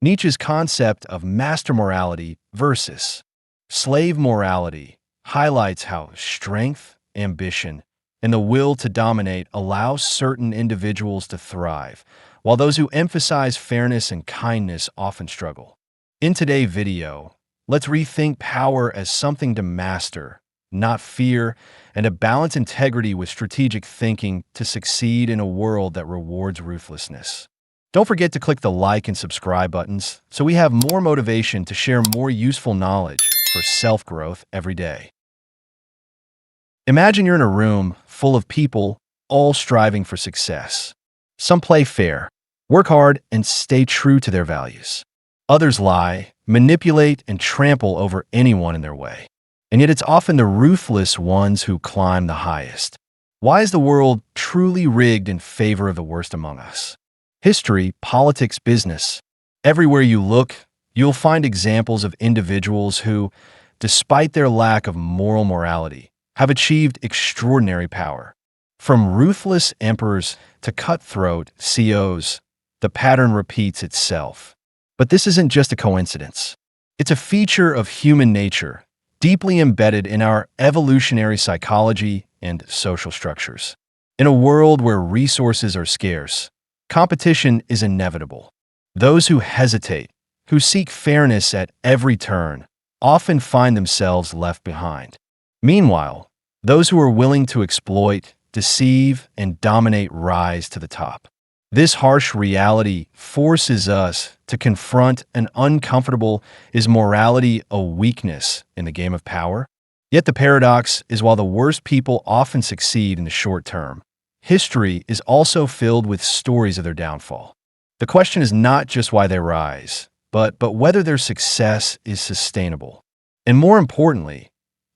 Nietzsche's concept of master morality versus slave morality highlights how strength, ambition, and the will to dominate allow certain individuals to thrive, while those who emphasize fairness and kindness often struggle. In today's video, let's rethink power as something to master, not fear, and to balance integrity with strategic thinking to succeed in a world that rewards ruthlessness. Don't forget to click the like and subscribe buttons so we have more motivation to share more useful knowledge for self-growth every day. Imagine you're in a room full of people, all striving for success. Some play fair, work hard, and stay true to their values. Others lie, manipulate, and trample over anyone in their way. And yet it's often the ruthless ones who climb the highest. Why is the world truly rigged in favor of the worst among us? History, politics, business. Everywhere you look, you'll find examples of individuals who, despite their lack of moral morality, have achieved extraordinary power. From ruthless emperors to cutthroat CEOs, the pattern repeats itself. But this isn't just a coincidence. It's a feature of human nature, deeply embedded in our evolutionary psychology and social structures. In a world where resources are scarce, competition is inevitable. Those who hesitate, who seek fairness at every turn, often find themselves left behind. Meanwhile, those who are willing to exploit, deceive, and dominate rise to the top. This harsh reality forces us to confront an uncomfortable: is morality a weakness in the game of power? Yet the paradox is, while the worst people often succeed in the short term, history is also filled with stories of their downfall. The question is not just why they rise, but whether their success is sustainable. And more importantly,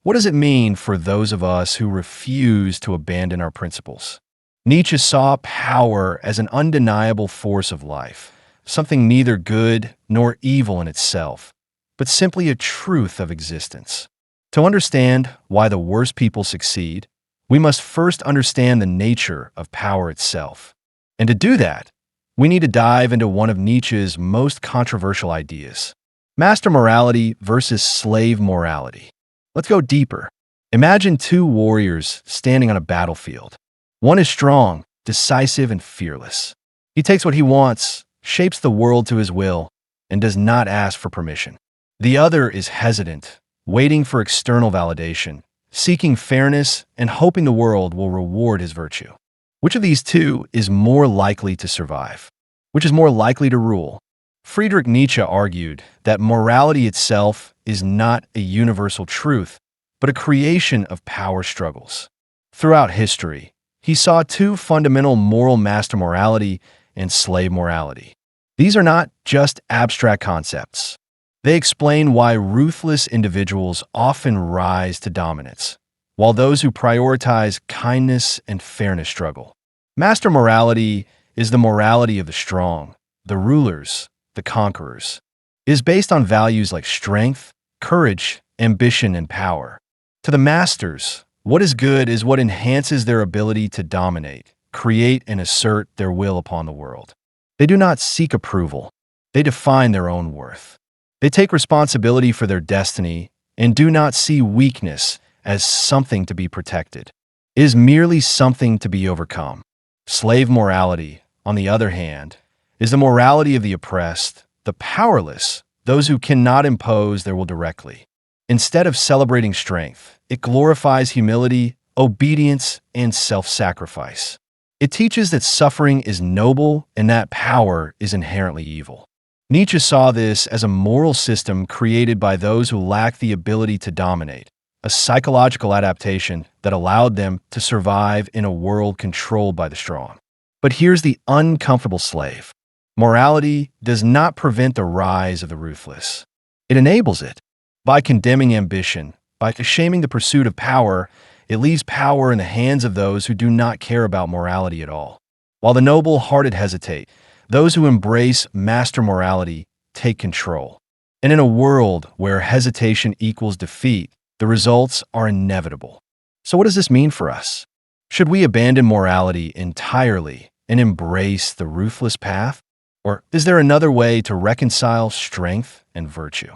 what does it mean for those of us who refuse to abandon our principles? Nietzsche saw power as an undeniable force of life, something neither good nor evil in itself, but simply a truth of existence. To understand why the worst people succeed, we must first understand the nature of power itself. And to do that, we need to dive into one of Nietzsche's most controversial ideas: master morality versus slave morality. Let's go deeper. Imagine two warriors standing on a battlefield. One is strong, decisive, and fearless. He takes what he wants, shapes the world to his will, and does not ask for permission. The other is hesitant, waiting for external validation, seeking fairness, and hoping the world will reward his virtue. Which of these two is more likely to survive? Which is more likely to rule? Friedrich Nietzsche argued that morality itself is not a universal truth, but a creation of power struggles. Throughout history, he saw two fundamental: moral master morality and slave morality. These are not just abstract concepts. They explain why ruthless individuals often rise to dominance, while those who prioritize kindness and fairness struggle. Master morality is the morality of the strong, the rulers, the conquerors. It is based on values like strength, courage, ambition, and power. To the masters, what is good is what enhances their ability to dominate, create, and assert their will upon the world. They do not seek approval. They define their own worth. They take responsibility for their destiny and do not see weakness as something to be protected. It is merely something to be overcome. Slave morality, on the other hand, is the morality of the oppressed, the powerless, those who cannot impose their will directly. Instead of celebrating strength, it glorifies humility, obedience, and self-sacrifice. It teaches that suffering is noble and that power is inherently evil. Nietzsche saw this as a moral system created by those who lack the ability to dominate, a psychological adaptation that allowed them to survive in a world controlled by the strong. But here's the uncomfortable slave. Morality does not prevent the rise of the ruthless. It enables it. By condemning ambition, by shaming the pursuit of power, it leaves power in the hands of those who do not care about morality at all. While the noble-hearted hesitate, those who embrace master morality take control. And in a world where hesitation equals defeat, the results are inevitable. So what does this mean for us? Should we abandon morality entirely and embrace the ruthless path? Or is there another way to reconcile strength and virtue?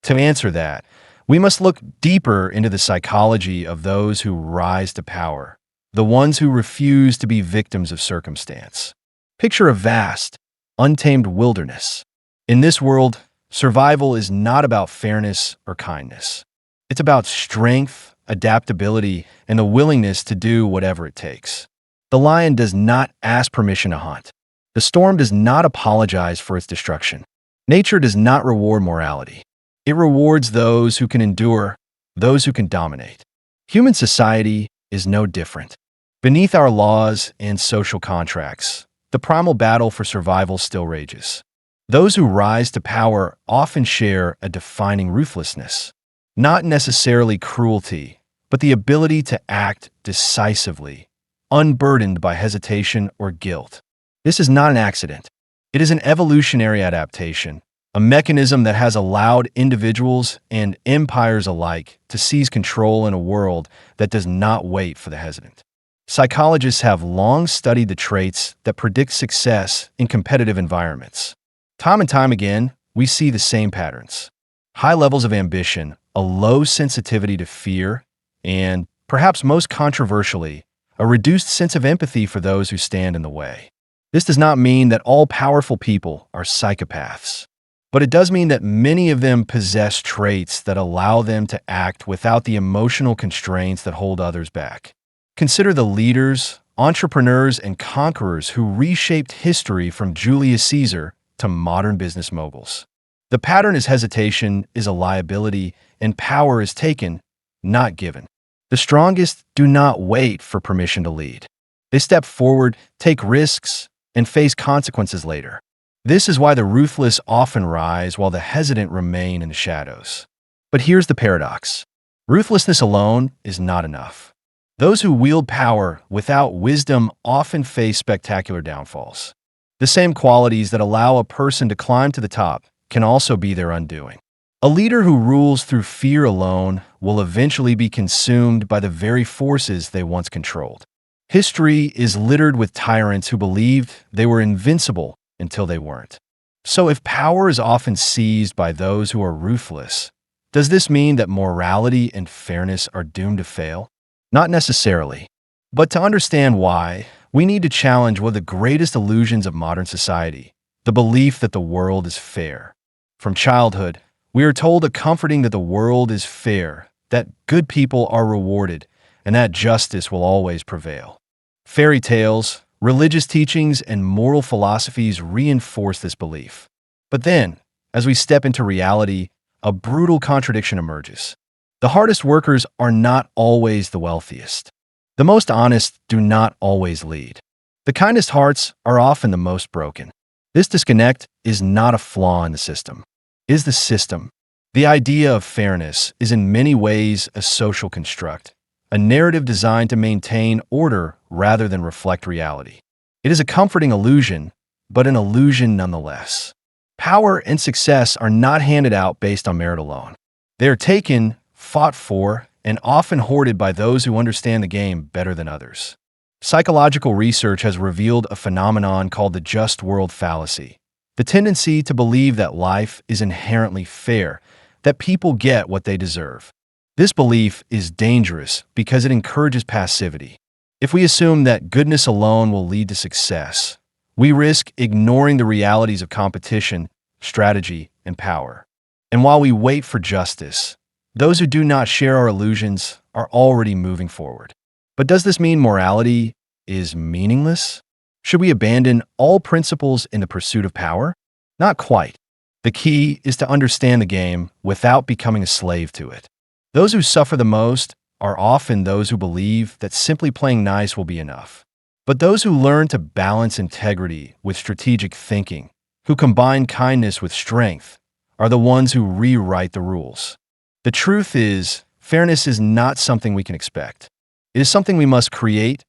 To answer that, we must look deeper into the psychology of those who rise to power, the ones who refuse to be victims of circumstance. Picture a vast, untamed wilderness. In this world, survival is not about fairness or kindness. It's about strength, adaptability, and the willingness to do whatever it takes. The lion does not ask permission to hunt. The storm does not apologize for its destruction. Nature does not reward morality. It rewards those who can endure, those who can dominate. Human society is no different. Beneath our laws and social contracts, the primal battle for survival still rages. Those who rise to power often share a defining ruthlessness, not necessarily cruelty, but the ability to act decisively, unburdened by hesitation or guilt. This is not an accident. It is an evolutionary adaptation, a mechanism that has allowed individuals and empires alike to seize control in a world that does not wait for the hesitant. Psychologists have long studied the traits that predict success in competitive environments. Time and time again, we see the same patterns. High levels of ambition, a low sensitivity to fear, and, perhaps most controversially, a reduced sense of empathy for those who stand in the way. This does not mean that all powerful people are psychopaths, but it does mean that many of them possess traits that allow them to act without the emotional constraints that hold others back. Consider the leaders, entrepreneurs, and conquerors who reshaped history from Julius Caesar to modern business moguls. The pattern is hesitation is a liability, and power is taken, not given. The strongest do not wait for permission to lead. They step forward, take risks, and face consequences later. This is why the ruthless often rise while the hesitant remain in the shadows. But here's the paradox. Ruthlessness alone is not enough. Those who wield power without wisdom often face spectacular downfalls. The same qualities that allow a person to climb to the top can also be their undoing. A leader who rules through fear alone will eventually be consumed by the very forces they once controlled. History is littered with tyrants who believed they were invincible until they weren't. So if power is often seized by those who are ruthless, does this mean that morality and fairness are doomed to fail? Not necessarily. But to understand why, we need to challenge one of the greatest illusions of modern society, the belief that the world is fair. From childhood, we are told a comforting that the world is fair, that good people are rewarded, and that justice will always prevail. Fairy tales, religious teachings, and moral philosophies reinforce this belief. But then, as we step into reality, a brutal contradiction emerges. The hardest workers are not always the wealthiest. The most honest do not always lead. The kindest hearts are often the most broken. This disconnect is not a flaw in the system. It is the system. The idea of fairness is in many ways a social construct, a narrative designed to maintain order rather than reflect reality. It is a comforting illusion, but an illusion nonetheless. Power and success are not handed out based on merit alone. They are taken, fought for, and often hoarded by those who understand the game better than others. Psychological research has revealed a phenomenon called the just world fallacy, the tendency to believe that life is inherently fair, that people get what they deserve. This belief is dangerous because it encourages passivity. If we assume that goodness alone will lead to success, we risk ignoring the realities of competition, strategy, and power. And while we wait for justice, those who do not share our illusions are already moving forward. But does this mean morality is meaningless? Should we abandon all principles in the pursuit of power? Not quite. The key is to understand the game without becoming a slave to it. Those who suffer the most are often those who believe that simply playing nice will be enough. But those who learn to balance integrity with strategic thinking, who combine kindness with strength, are the ones who rewrite the rules. The truth is, fairness is not something we can expect. It is something we must create,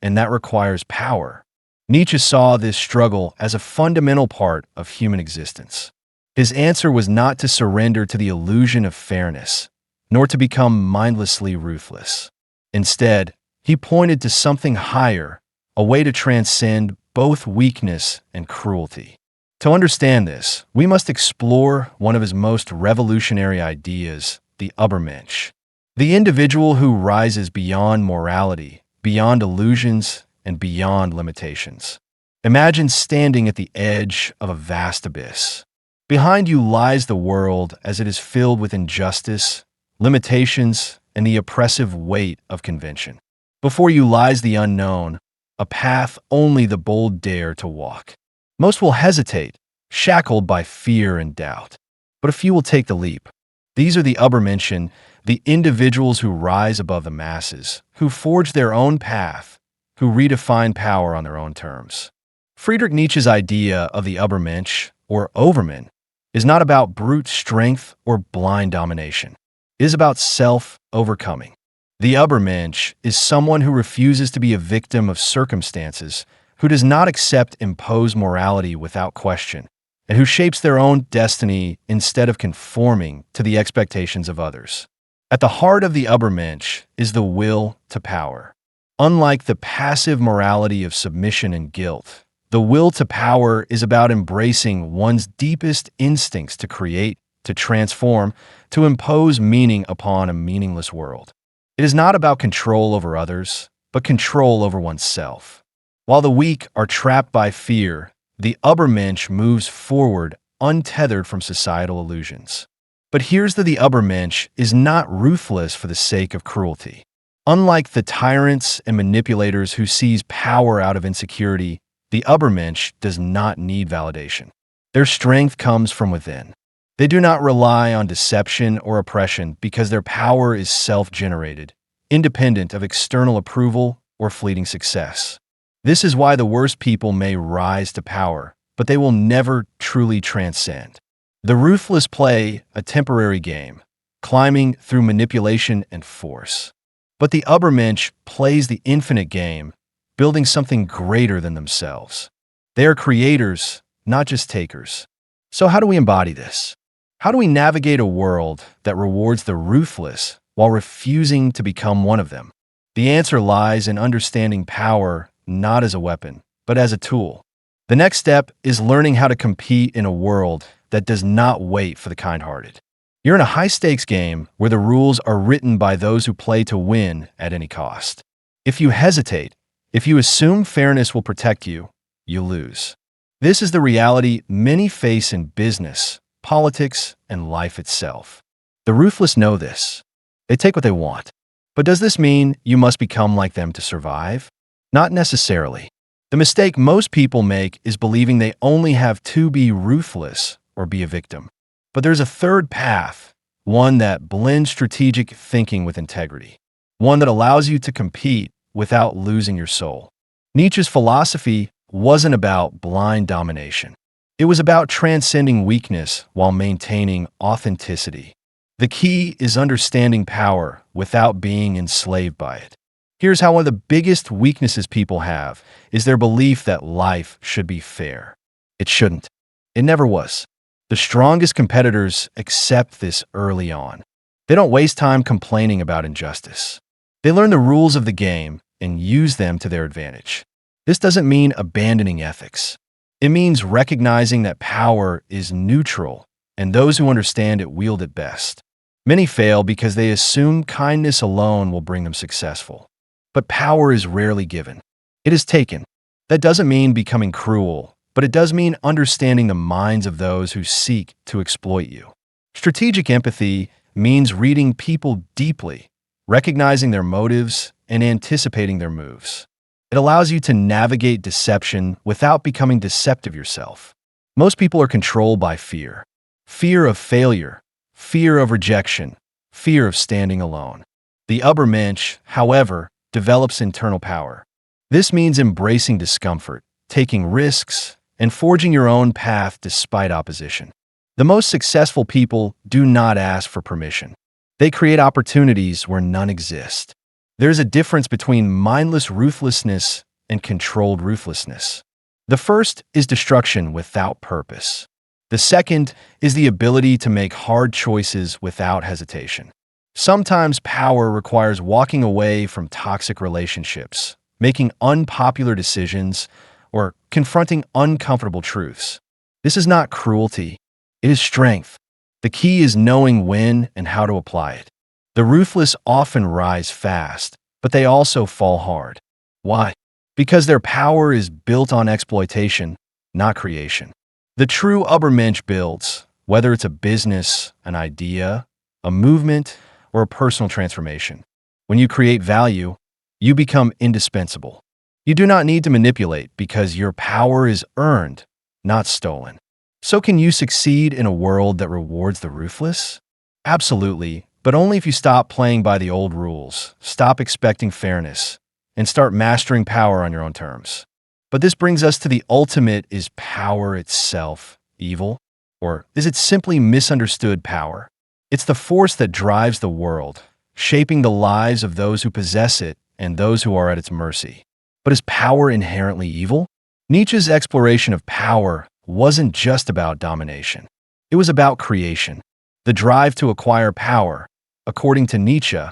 and that requires power. Nietzsche saw this struggle as a fundamental part of human existence. His answer was not to surrender to the illusion of fairness, nor to become mindlessly ruthless. Instead, he pointed to something higher, a way to transcend both weakness and cruelty. To understand this, we must explore one of his most revolutionary ideas, the Ubermensch, the individual who rises beyond morality, beyond illusions, and beyond limitations. Imagine standing at the edge of a vast abyss. Behind you lies the world as it is filled with injustice, limitations, and the oppressive weight of convention. Before you lies the unknown, a path only the bold dare to walk. Most will hesitate, shackled by fear and doubt, but a few will take the leap. These are the Ubermenschen, the individuals who rise above the masses, who forge their own path, who redefine power on their own terms. Friedrich Nietzsche's idea of the Ubermensch, or Overman, is not about brute strength or blind domination. It is about self-overcoming. The Ubermensch is someone who refuses to be a victim of circumstances, who does not accept imposed morality without question, and who shapes their own destiny instead of conforming to the expectations of others. At the heart of the Ubermensch is the will to power. Unlike the passive morality of submission and guilt, the will to power is about embracing one's deepest instincts to create, to transform, to impose meaning upon a meaningless world. It is not about control over others, but control over oneself. While the weak are trapped by fear, the Ubermensch moves forward untethered from societal illusions. But here's the Ubermensch is not ruthless for the sake of cruelty. Unlike the tyrants and manipulators who seize power out of insecurity, the Ubermensch does not need validation. Their strength comes from within. They do not rely on deception or oppression because their power is self-generated, independent of external approval or fleeting success. This is why the worst people may rise to power, but they will never truly transcend. The ruthless play a temporary game, climbing through manipulation and force. But the Ubermensch plays the infinite game, building something greater than themselves. They are creators, not just takers. So how do we embody this? How do we navigate a world that rewards the ruthless while refusing to become one of them? The answer lies in understanding power not as a weapon, but as a tool. The next step is learning how to compete in a world that does not wait for the kind-hearted. You're in a high-stakes game where the rules are written by those who play to win at any cost. If you hesitate, if you assume fairness will protect you, you lose. This is the reality many face in business, politics, and life itself. The ruthless know this. They take what they want. But does this mean you must become like them to survive? Not necessarily. The mistake most people make is believing they only have to be ruthless or be a victim. But there's a third path, one that blends strategic thinking with integrity, one that allows you to compete without losing your soul. Nietzsche's philosophy wasn't about blind domination. It was about transcending weakness while maintaining authenticity. The key is understanding power without being enslaved by it. Here's how one of the biggest weaknesses people have is their belief that life should be fair. It shouldn't. It never was. The strongest competitors accept this early on. They don't waste time complaining about injustice. They learn the rules of the game and use them to their advantage. This doesn't mean abandoning ethics. It means recognizing that power is neutral and those who understand it wield it best. Many fail because they assume kindness alone will bring them successful. But power is rarely given. It is taken. That doesn't mean becoming cruel, but it does mean understanding the minds of those who seek to exploit you. Strategic empathy means reading people deeply, recognizing their motives, and anticipating their moves. It allows you to navigate deception without becoming deceptive yourself. Most people are controlled by fear. Fear of failure, fear of rejection, fear of standing alone. The Ubermensch, however, develops internal power. This means embracing discomfort, taking risks, and forging your own path despite opposition. The most successful people do not ask for permission. They create opportunities where none exist. There's a difference between mindless ruthlessness and controlled ruthlessness. The first is destruction without purpose. The second is the ability to make hard choices without hesitation. Sometimes power requires walking away from toxic relationships, making unpopular decisions, or confronting uncomfortable truths. This is not cruelty. It is strength. The key is knowing when and how to apply it. The ruthless often rise fast, but they also fall hard. Why? Because their power is built on exploitation, not creation. The true Ubermensch builds, whether it's a business, an idea, a movement, or a personal transformation. When you create value, you become indispensable. You do not need to manipulate because your power is earned, not stolen. So can you succeed in a world that rewards the ruthless? Absolutely, but only if you stop playing by the old rules, stop expecting fairness, and start mastering power on your own terms. But this brings us to the ultimate: is power itself evil? Or is it simply misunderstood power? It's the force that drives the world, shaping the lives of those who possess it and those who are at its mercy. But is power inherently evil? Nietzsche's exploration of power wasn't just about domination. It was about creation. The drive to acquire power, according to Nietzsche,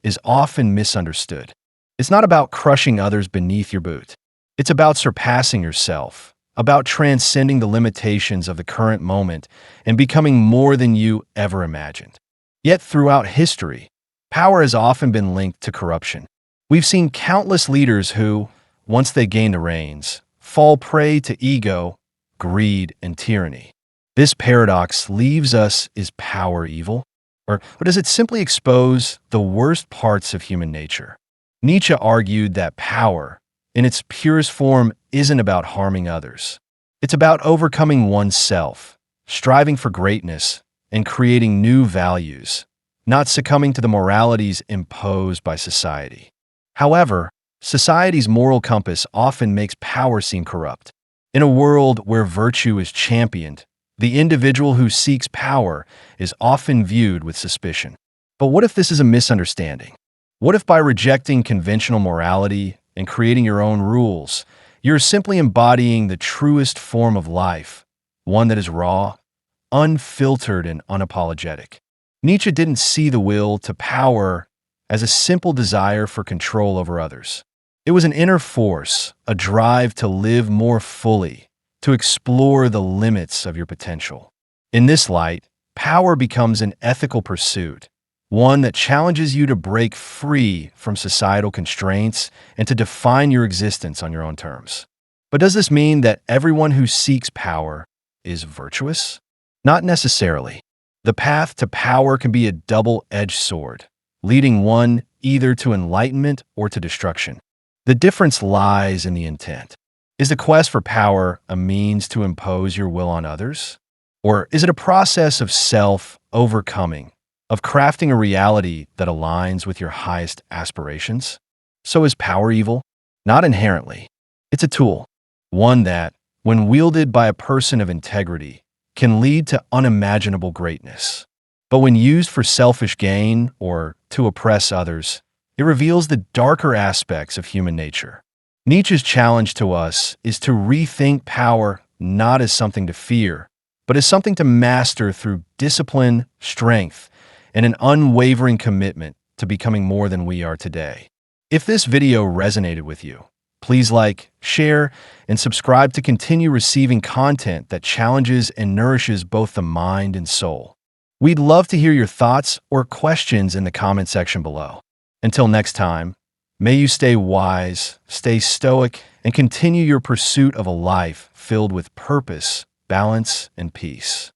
is often misunderstood. It's not about crushing others beneath your boot. It's about surpassing yourself, about transcending the limitations of the current moment and becoming more than you ever imagined. Yet throughout history, power has often been linked to corruption. We've seen countless leaders who, once they gain the reins, fall prey to ego, greed, and tyranny. This paradox leaves us: is power evil? Or does it simply expose the worst parts of human nature? Nietzsche argued that power, in its purest form, isn't about harming others. It's about overcoming oneself, striving for greatness, and creating new values, not succumbing to the moralities imposed by society. However, society's moral compass often makes power seem corrupt. In a world where virtue is championed, the individual who seeks power is often viewed with suspicion. But what if this is a misunderstanding? What if by rejecting conventional morality and creating your own rules, you're simply embodying the truest form of life, one that is raw, unfiltered, and unapologetic? Nietzsche didn't see the will to power as a simple desire for control over others. It was an inner force, a drive to live more fully, to explore the limits of your potential. In this light, power becomes an ethical pursuit, one that challenges you to break free from societal constraints and to define your existence on your own terms. But does this mean that everyone who seeks power is virtuous? Not necessarily. The path to power can be a double-edged sword, leading one either to enlightenment or to destruction. The difference lies in the intent. Is the quest for power a means to impose your will on others? Or is it a process of self-overcoming, of crafting a reality that aligns with your highest aspirations? So is power evil? Not inherently. It's a tool, one that, when wielded by a person of integrity, can lead to unimaginable greatness. But when used for selfish gain or to oppress others, it reveals the darker aspects of human nature. Nietzsche's challenge to us is to rethink power not as something to fear, but as something to master through discipline, strength, and an unwavering commitment to becoming more than we are today. If this video resonated with you, please like, share, and subscribe to continue receiving content that challenges and nourishes both the mind and soul. We'd love to hear your thoughts or questions in the comment section below. Until next time, may you stay wise, stay stoic, and continue your pursuit of a life filled with purpose, balance, and peace.